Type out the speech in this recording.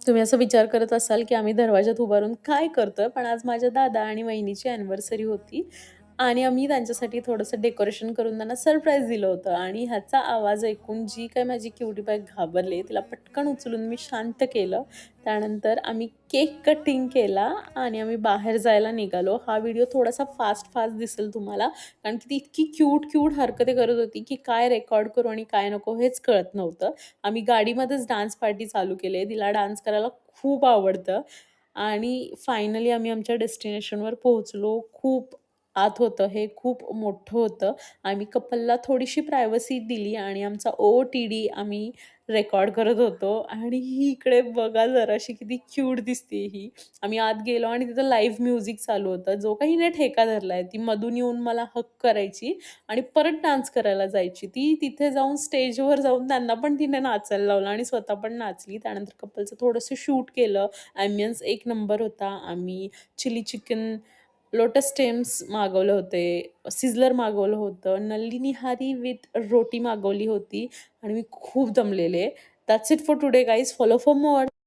तुम्ही असा विचार करत असाल, की आम्ही दरवाजात उभारून काय करतोय? पण आज माझ्या दादा आणि वहिनीची अॅनिव्हर्सरी होती आणि आम्ही त्यांच्यासाठी थोडंसं डेकोरेशन करून त्यांना सरप्राईज दिलं होतं आणि ह्याचा आवाज ऐकून जी काही माझी क्युटी पाय घाबरली, तिला पटकन उचलून मी शांत केलं. त्यानंतर आम्ही केक कटिंग केला आणि आम्ही बाहेर जायला निघालो. हा व्हिडिओ थोडासा फास्ट दिसेल तुम्हाला, कारण की ती इतकी क्यूट हरकती करत होती, की काय रेकॉर्ड करू आणि काय नको हेच कळत नव्हतं. आम्ही गाडीमध्येच डान्स पार्टी चालू केली. तिला डान्स करायला खूप आवडतं आणि फायनली आम्ही आमच्या डेस्टिनेशनवर पोहोचलो. खूप आत होतं हे, खूप मोठं होतं. आम्ही कपलला थोडीशी प्रायव्हसी दिली आणि आमचा ओ-टी-डी आम्ही रेकॉर्ड करत होतो आणि ही इकडे बघा जराशी किती क्यूट दिसते ही. आम्ही आत गेलो आणि तिथं लाईव्ह म्युझिक चालू होतं. जो काही हिने ठेका धरलाय, ती मधून येऊन मला हग करायची आणि परत डान्स करायला जायची. ती तिथे जाऊन स्टेजवर जाऊन त्यांना पण तिने नाचायला लावलं आणि स्वतः पण नाचली. त्यानंतर कपलचं थोडंसं शूट केलं. ॲम्बियन्स एक नंबर होता. आम्ही चिली चिकन, लोटस स्टेम्स मागवले होते, सिझलर मागवलं होतं, नल्ली निहारी विथ रोटी मागवली होती आणि मी खूप दमलेले. That's it for today guys. Follow for more.